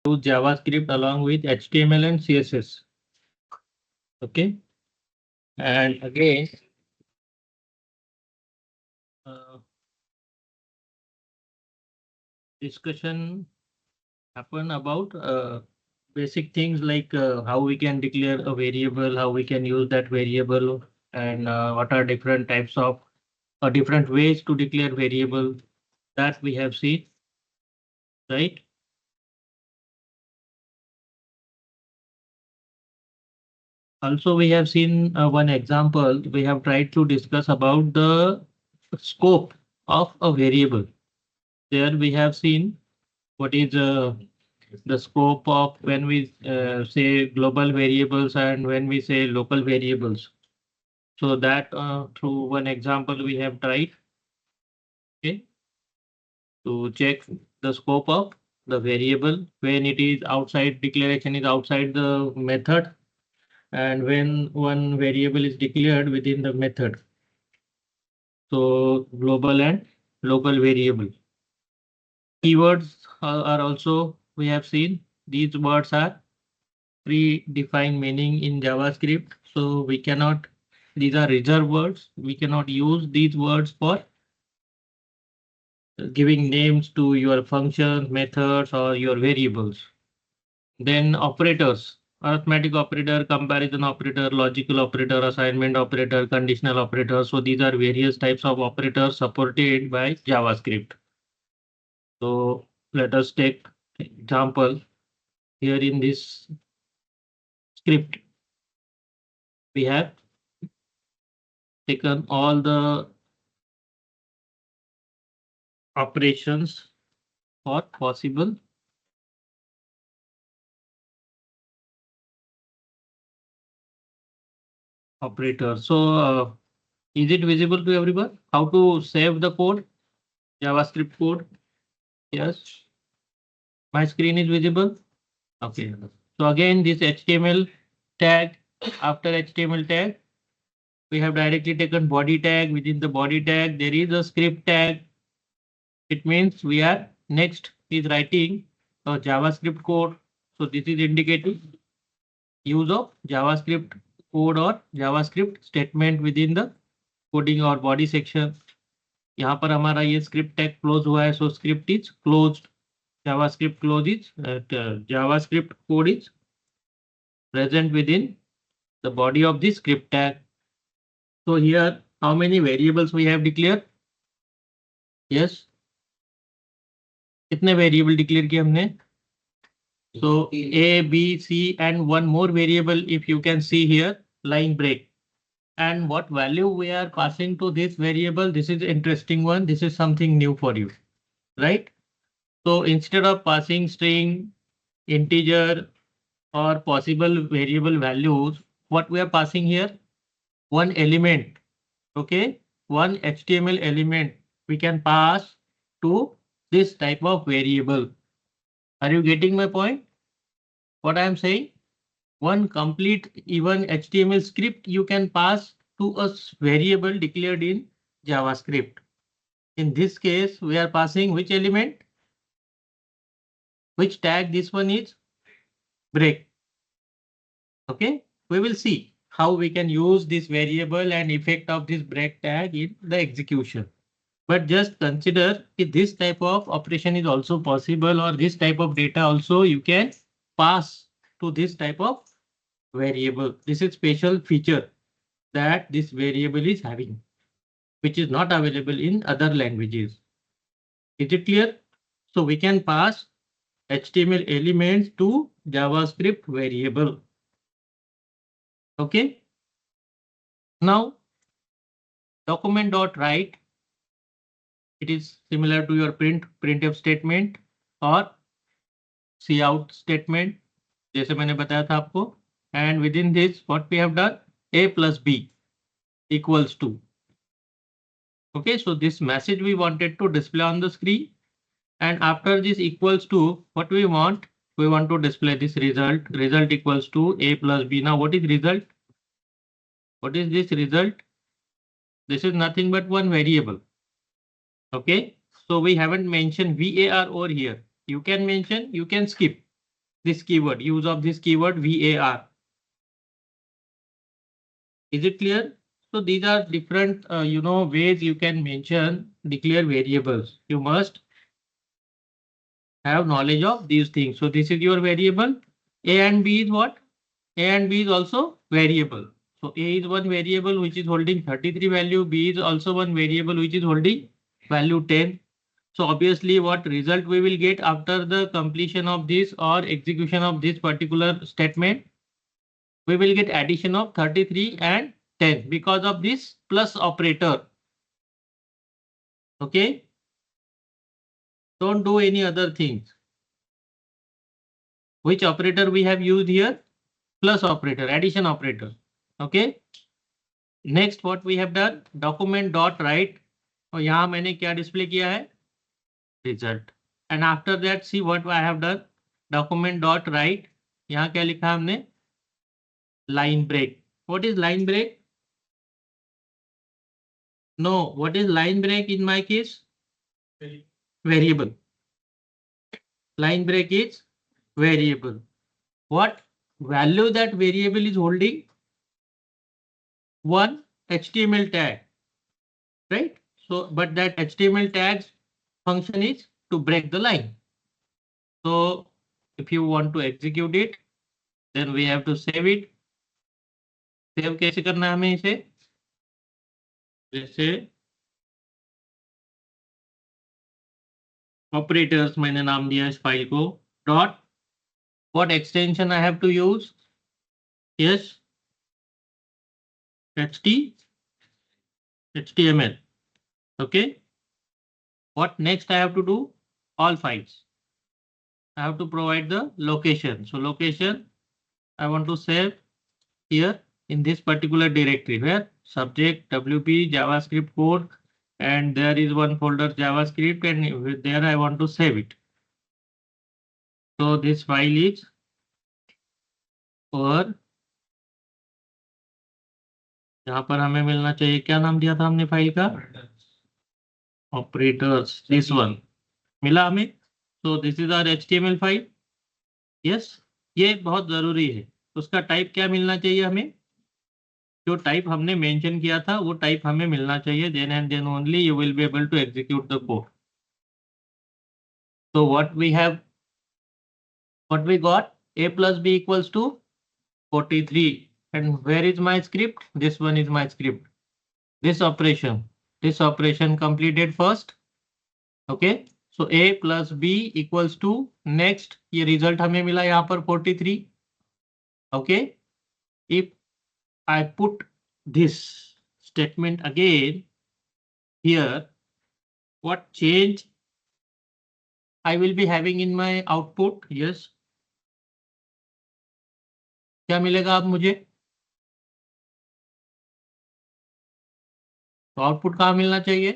use JavaScript along with HTML and CSS. Okay. And again, discussion happen about basic things like how we can declare a variable, how we can use that variable, and what are different types of different ways to declare variable that we have seen, right? Also, we have seen one example. We have tried to discuss about the scope of a variable. There we have seen what is the scope of when we say global variables and when we say local variables. So that through one example we have tried, okay, to check the scope of the variable when it is outside declaration is outside the method and when one variable is declared within the method. So global and local variable. Keywords are also we have seen these words are predefined meaning in JavaScript. So we cannot, these are reserved words. We cannot use these words for giving names to your functions, methods, or your variables. Then operators, arithmetic operator, comparison operator, logical operator, assignment operator, conditional operator. So these are various types of operators supported by JavaScript. So let us take example here in this script. We have taken all the operations for possible operators. So is it visible to everyone? How to save the code? JavaScript code? Yes. My screen is visible. Okay. So again, this HTML tag, after HTML tag, we have directly taken body tag. Within the body tag, there is a script tag. It means we are next is writing a JavaScript code. So this is indicating use of JavaScript code or JavaScript statement within the coding or body section. यहाँ पर हमारा ये script tag close हुआ है, so script is closed. JavaScript close is JavaScript code is present within the body of the script tag. So here, how many variables we have declared? Yes. कितने variable declare किए हमने? So A, B, C, and one more variable. If you can see here, line break. And what value we are passing to this variable? This is interesting one. This is something new for you, right? So instead of passing string, integer, or possible variable values, what we are passing here? One element. Okay, one HTML element we can pass to this type of variable. Are you getting my point? What I am saying? One complete even HTML script you can pass to a variable declared in JavaScript. In this case, we are passing which element? Which tag this one is? Break. Okay, we will see how we can use this variable and effect of this break tag in the execution. But just consider if this type of operation is also possible or this type of data also you can pass to this type of variable. This is special feature that this variable is having, which is not available in other languages. Is it clear? So we can pass HTML elements to JavaScript variable. Okay. Now document.write. It is similar to your printf statement or cout statement, जैसे मैंने बताया था आपको. And within this, what we have done, a plus b equals to. Okay, so this message we wanted to display on the screen. And after this equals to, what we want to display this result. Result equals to a plus b. Now what is result? What is this result? This is nothing but one variable. Okay, so we haven't mentioned var over here. You can mention, you can skip. this keyword, use of this keyword var. Is it clear? So these are different, ways you can mention, declare variables. You must have knowledge of these things. So this is your variable. A and B is what? A and B is also variable. So A is one variable which is holding 33 value. B is also one variable which is holding value 10. So obviously what result we will get after the completion of this or execution of this particular statement, we will get addition of 33 and 10 because of this plus operator. Okay. Don't do any other things. Which operator we have used here? Plus operator, addition operator. Okay. Next what we have done, document dot write. और यहाँ मैंने क्या display किया है? Result. And after that see what I have done, document dot write. यहाँ क्या लिखा है हमने? Line break. What is line break? No, what is line break in my case? Variable. Line break is variable. What value that variable is holding? One HTML tag, right? So, but that HTML tags function is to break the line. So if you want to execute it, then we have to save it. Save कैसे करना है हमें इसे? जैसे operators मैंने नाम दिया इस फाइल को, dot what extension I have to use? Yes, HTML. Okay. What next I have to do? All files. I have to provide the location. So location I want to save here in this particular directory where subject WP JavaScript code, and there is one folder JavaScript, and there I want to save it. So this file is और यहाँ पर हमें मिलना चाहिए, क्या नाम दिया था हमने फाइल का? ऑपरेटर्स. दिस वन मिला हमें. So this is our HTML file. यस, ये बहुत जरूरी है. उसका टाइप क्या मिलना चाहिए हमें? जो टाइप हमने मेंशन किया था वो टाइप हमें मिलना चाहिए. Then and then only you will be able to execute the code. So what we got, a plus b equals to 43. And where is my script? This one is my script. This operation completed first. Okay. So a plus b equals to next. ये result हमें मिला यहाँ पर 43. Okay. If I put this statement again here, what change I will be having in my output? Yes. क्या मिलेगा अब मुझे? तो आउटपुट कहाँ मिलना चाहिए?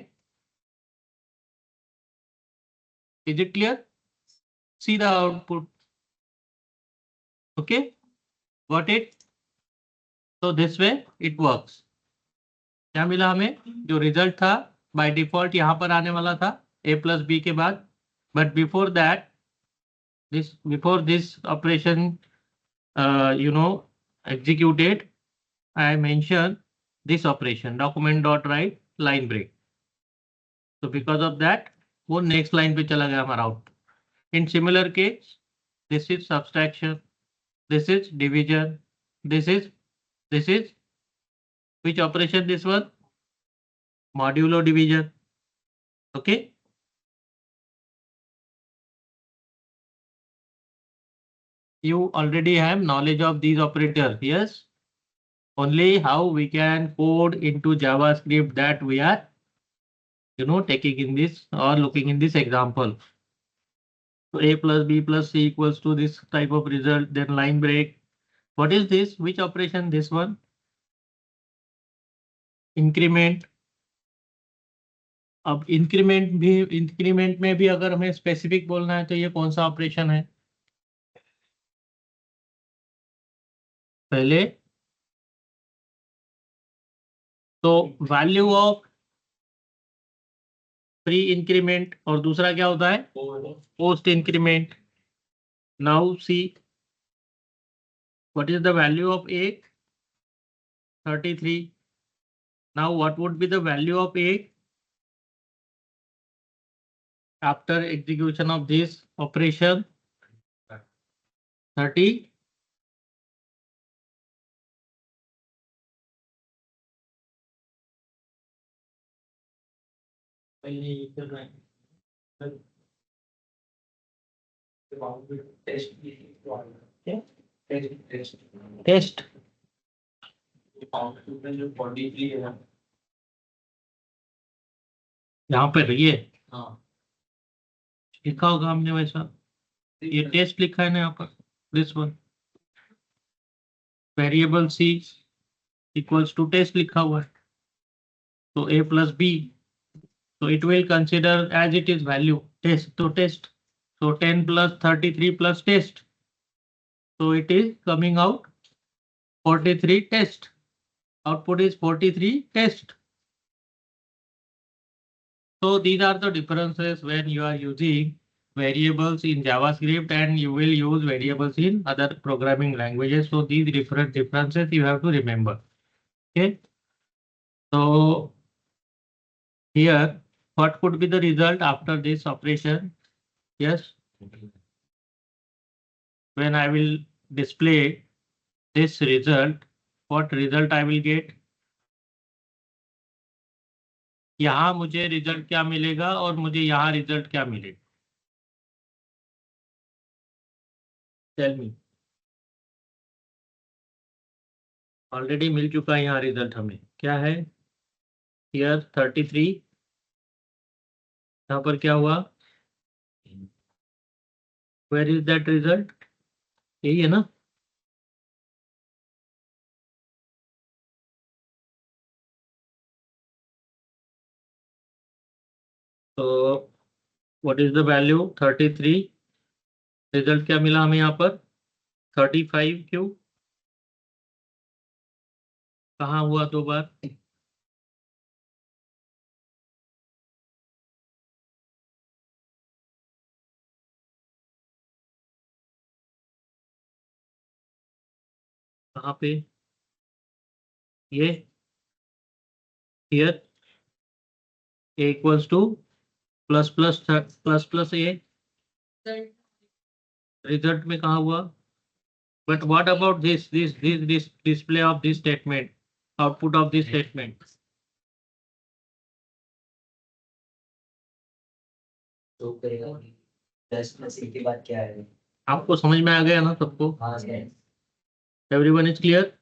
Is it clear? See the output. Okay. Got it? So this way it works. क्या मिला हमें? जो रिजल्ट था बाय डिफॉल्ट यहाँ पर आने वाला था a प्लस बी के बाद. But before that, before this operation executed, I mentioned this operation, document dot write line break. So because of that वो next line पे चला गया हमारा out. In similar case, this is subtraction, this is division, this is which operation? This one, modulo division. Okay. You already have knowledge of these operators. Yes. Only how we can code into JavaScript, that we are taking in this or looking in this example. So a plus b plus c equals to this type of result. Then line break. What is this? Which operation? This one, increment. अब increment में भी अगर हमें specific बोलना है तो ये कौन सा ऑपरेशन है? पहले तो वैल्यू ऑफ प्री इंक्रीमेंट और दूसरा क्या होता है? Post increment. Now see, what is the value of A? 33. Now what would be the value of A after execution of this operation? 30. Test. यहाँ पे रहिए, लिखा होगा हमने वैसा, ये टेस्ट लिखा है ना यहाँ पर, this one variable C equals to test लिखा हुआ है, तो a plus B, so it will consider as it is value test, so test, so 10 plus 33 plus test, so it is coming out 43 test, output is 43 test. So these are the differences when you are using variables in JavaScript and you will use variables in other programming languages. So these different differences you have to remember. Okay. So here, what could be the result after this operation? Yes. When I will display this result, what result I will get? यहाँ मुझे result क्या मिलेगा और मुझे यहाँ result क्या मिलेगा? Tell me. Already मिल चुका है यहाँ रिजल्ट हमें, क्या है? हियर 33, यहाँ पर क्या हुआ? Where is that result? यही है ना? तो what is the value? 33. Result क्या मिला हमें यहाँ पर? 35 क्यों? कहाँ हुआ 2 बार? कहाँ पे? ये here a equals two plus plus plus plus A, result में कहाँ हुआ? But what about this display of this statement, output of this statement? तो करेगा 10 प्लस के बाद क्या है? आपको समझ में आ गया ना सबको? हाँ sir. Everyone is clear?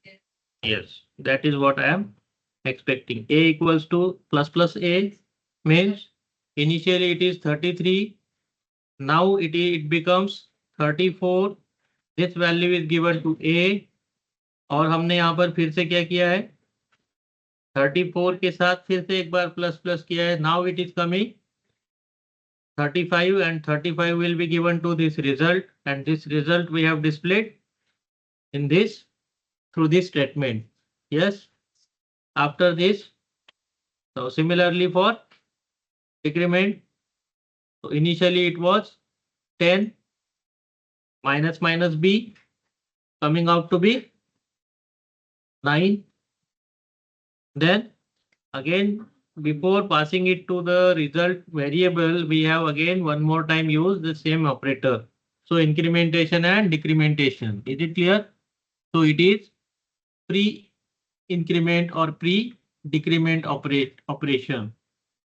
Yes, that is what I am expecting. A equals to plus plus A means initially it is 33. Now it becomes 34. This value is given to A. और हमने यहाँ पर फिर से क्या किया है? 34 के साथ फिर से एक बार प्लस प्लस किया है. Now it is coming 35 and 35 will be given to this result, and this result we have displayed in this through this statement. Yes. After this, so similarly for decrement, so initially it was 10 minus minus b coming out to be 9. Then again, before passing it to the result variable, we have again one more time used the same operator. So incrementation and decrementation. Is it clear? So it is pre-increment or pre-decrement operation.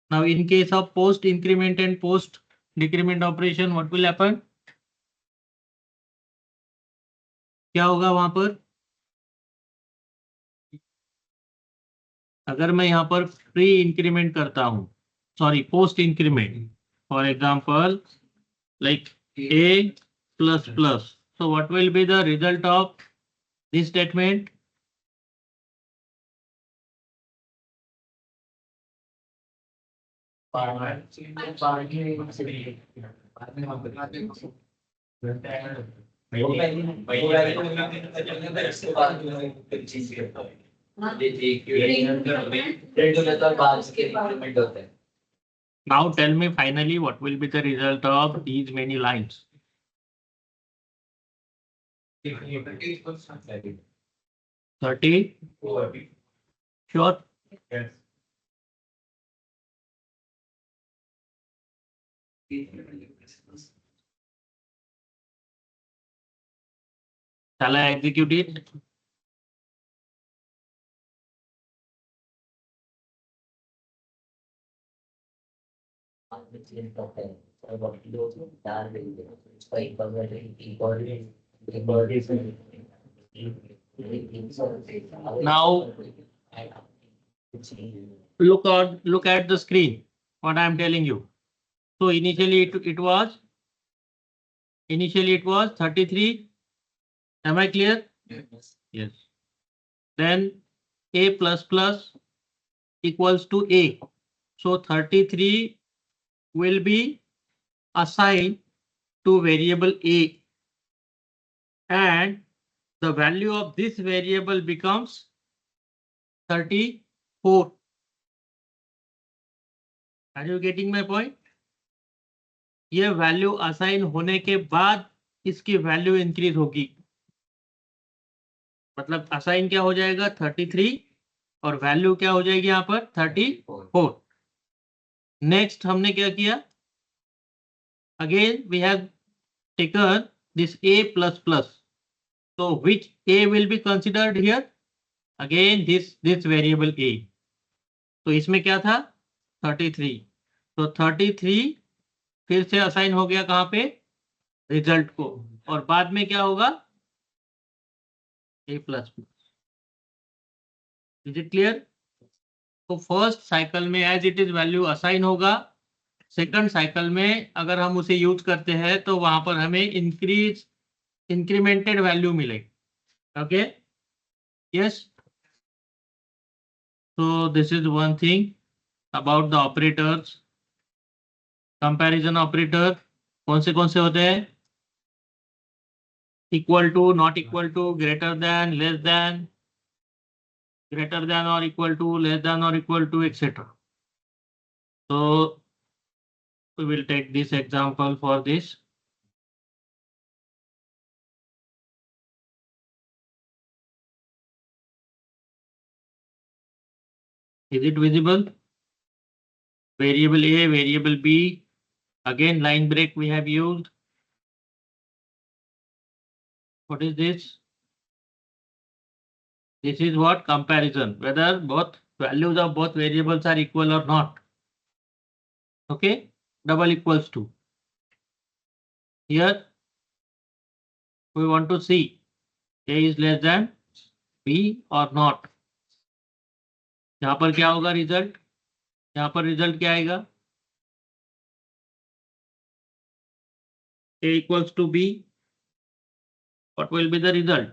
Now in case of post increment and post decrement operation, what will happen? क्या होगा वहां पर? अगर मैं यहाँ पर pre increment करता हूँ, sorry post increment, for example like a plus plus, so what will be the result of this statement? Now tell me finally what will be the result of these many lines? 30. Sure. Yes. Shall I execute it? Now look at the screen. What I am telling you. So initially it was 33. Am I clear? Yes. Then a plus plus equals to a. So 33 will be assigned to variable a, and the value of this variable becomes 34. Are you getting my point? ये value assign होने के बाद इसकी value increase होगी, मतलब assign क्या हो जाएगा 33 और वैल्यू क्या हो जाएगी यहाँ पर 34. नेक्स्ट हमने क्या किया, again we have taken this a plus plus. So which a will be considered here? Again this variable a. तो इसमें क्या था 33. तो 33 फिर से असाइन हो गया कहाँ पे, रिजल्ट को, और बाद में क्या होगा a plus plus. Is it clear? तो फर्स्ट साइकिल में as it is value assign होगा, सेकंड साइकिल में अगर हम उसे यूज करते हैं तो वहां पर हमें इंक्रीमेंटेड वैल्यू मिलेगी. Okay, yes. So this is one thing about the operators. Comparison operator कौन से होते हैं, equal to, not equal to, greater than, less than, greater than or equal to, less than or equal to, etc. So we will take this example for this. Is it visible? Variable a, variable b, again line break we have used. What is this? This is what comparison, whether both values of both variables are equal or not. Okay, double equals to. Here we want to see a is less than b or not. यहाँ पर क्या होगा result, यहाँ पर result क्या आएगा, a equals to b. What will be the result?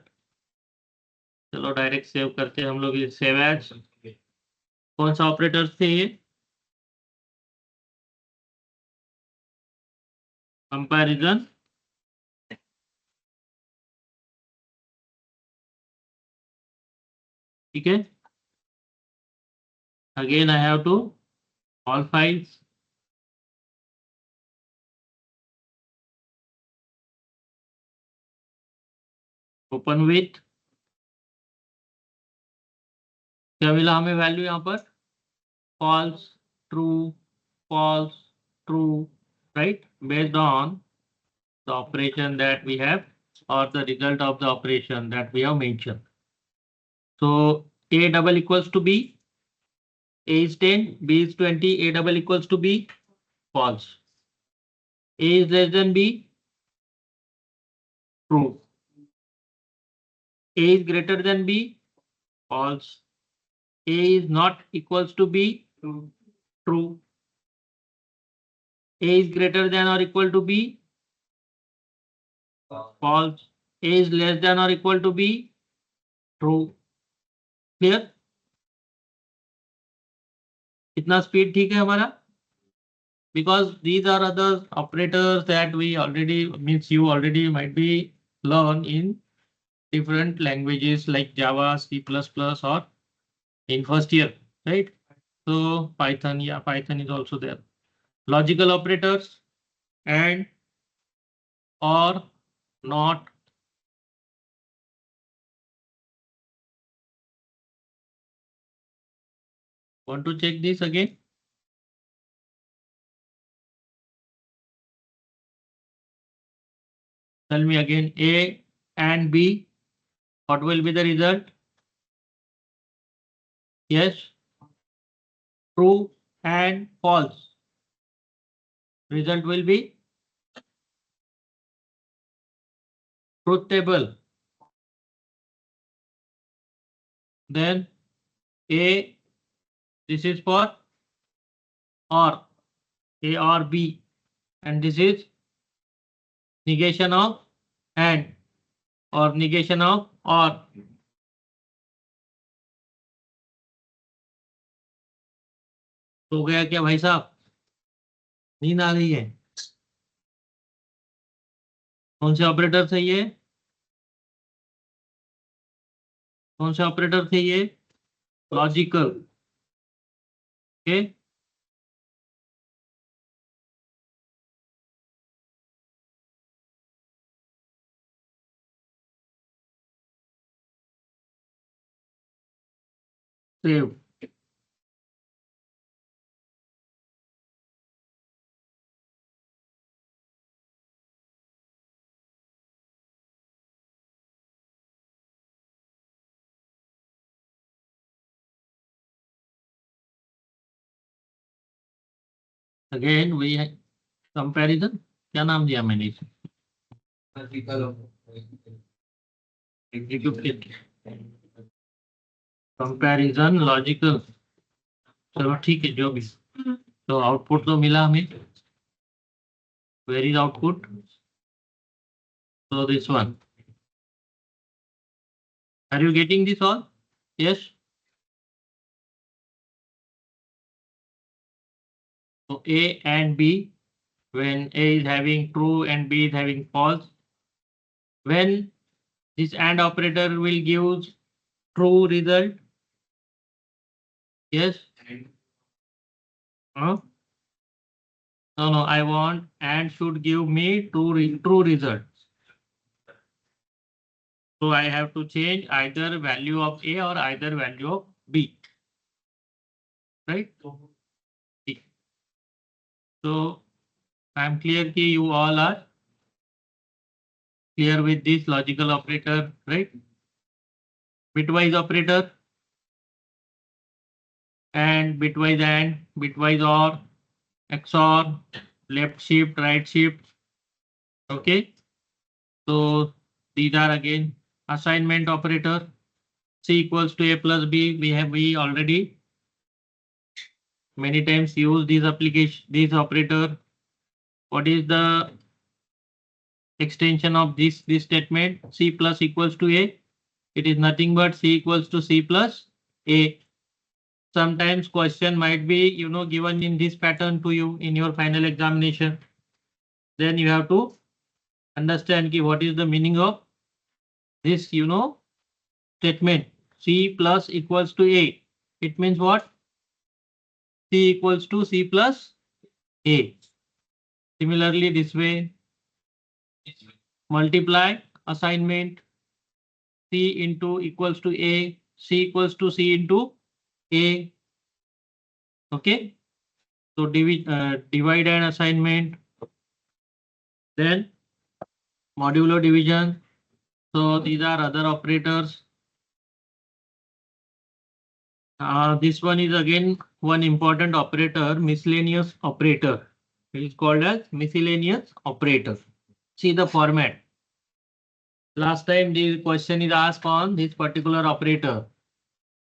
चलो direct save करते हैं हम लोग, सेव एज. कौन सा ऑपरेटर थे ये, कंपैरिजन. ठीक है, again I have to all files, open with. क्या मिला हमें वैल्यू यहाँ पर, false, true, false, true, right, based on the operation that we have or the result of the operation that we have mentioned. So a double equals to b, a is 10, b is 20, a double equals to b, false. A is less than b, true. A is greater than b, false. A is not equals to b, true. A is greater than or equal to b, false. A is less than or equal to b, true. Clear? इतना speed ठीक है हमारा, because these are other operators that we already, means you already might be learn in different languages like Java, C++ or in first year, right? So Python, yeah, Python is also there. Logical operators and, or, not, Want to check this again? Tell me again, A and B, what will be the result? Yes, true and false. Result will be truth table. Then A, this is for or, A or B, and this is negation of and or negation of or. हो गया क्या भाई साहब? नींद आ गई है? कौन से ऑपरेटर से ये? कौन से ऑपरेटर थे ये? Logical. Okay. Save. Again we comparison. क्या नाम दिया मैंने इसे? एग्जीक्यूट. Comparison logical. चलो ठीक है, जो भी. तो आउटपुट तो मिला हमें. Where is output? So this one. Are you getting this all? Yes. So A and B, when A is having true and B is having false, when this AND operator will give true result. Yes. Huh? No, I want AND should give me true result. So I have to change either value of A or either value of B. Right? So I'm clear that you all are clear with this logical operator, right? Bitwise operator and bitwise OR, XOR, left shift, right shift. Okay. So these are again assignment operator. C equals to A plus B. We already many times use this application, this operator. What is the extension of this statement? C plus equals to A. It is nothing but C equals to C plus A. Sometimes question might be, given in this pattern to you in your final examination. Then you have to understand what is the meaning of this, statement. C plus equals to A. It means what? C equals to C plus A. Similarly, this way, multiply assignment C into equals to A. C equals to C into A. Okay. So divide and assignment. Then modulo division. So these are other operators. This one is again one important operator, miscellaneous operator. It is called as miscellaneous operator. See the format. Last time the question is asked on this particular operator.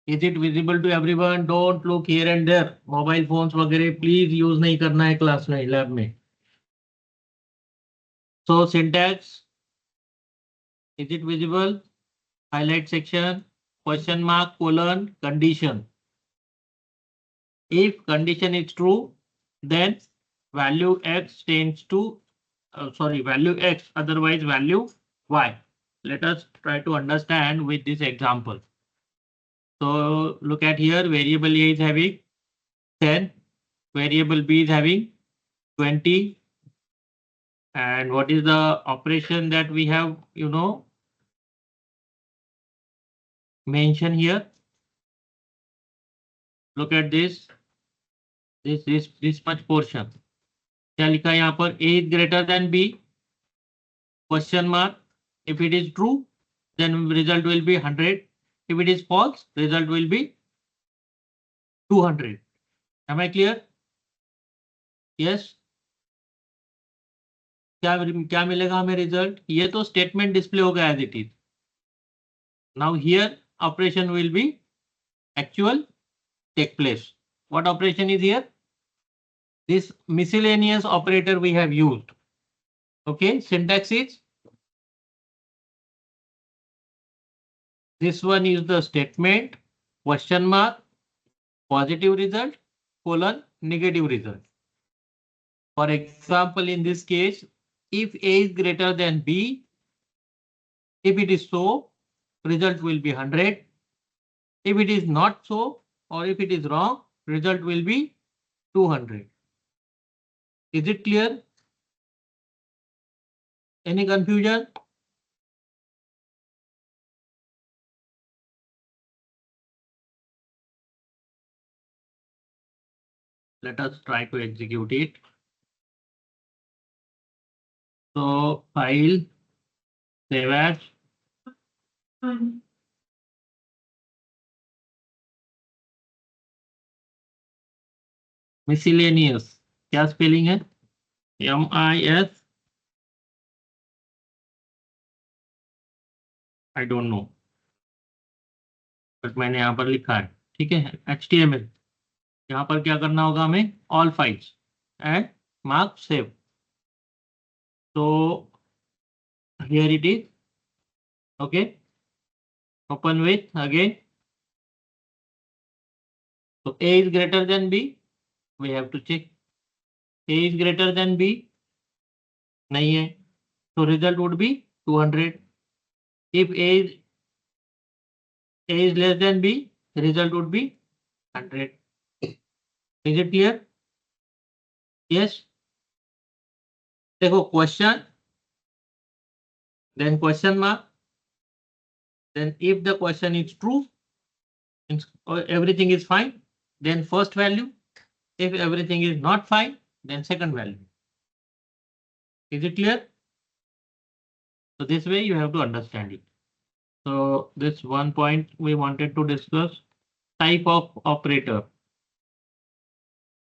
Is it visible to everyone? Don't look here and there. Mobile phones वगैरह please use नहीं करना है class में, lab में. So syntax. Is it visible? Highlight section. Question mark, colon, condition. If condition is true, then value x tends to value x, otherwise value y. Let us try to understand with this example. So look at here, variable a is having 10, variable b is having 20, and what is the operation that we have mentioned here? Look at this much portion. क्या लिखा है यहाँ पर? A is greater than B? Question mark. If it is true, then result will be 100. If it is false, result will be 200. Am I clear? Yes. क्या मिलेगा हमें result? ये तो स्टेटमेंट डिस्प्ले होगा as it is. Now here operation will be actual take place. What operation is here? This miscellaneous operator we have used. Okay, syntax is this one is the statement, question mark, positive result, colon, negative result. For example, in this case, if A is greater than B, if it is so, result will be 100. If it is not so, or if it is wrong, result will be 200. Is it clear? Any confusion? Let us try to execute it. So file, save as. Miscellaneous क्या spelling है? MIS I don't know, but मैंने यहाँ पर लिखा है. ठीक है, HTML. यहाँ पर क्या करना होगा हमें? All files and mark save. तो here it is. Okay, open with again. So A is greater than B. We have to check. A is greater than B. नहीं है. So result would be 200. If A is less than B, result would be 100. Is it clear? Yes. देखो question, then question mark, then if the question is true, everything is fine, then first value. If everything is not fine, then second value. Is it clear? So this way you have to understand it. So this one point we wanted to discuss. Type of operator.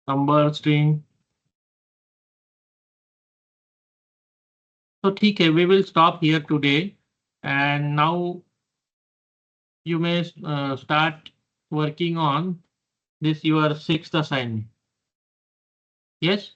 Number, string. So ठीक है, we will stop here today, and now you may start working on this your 6th assignment. Yes.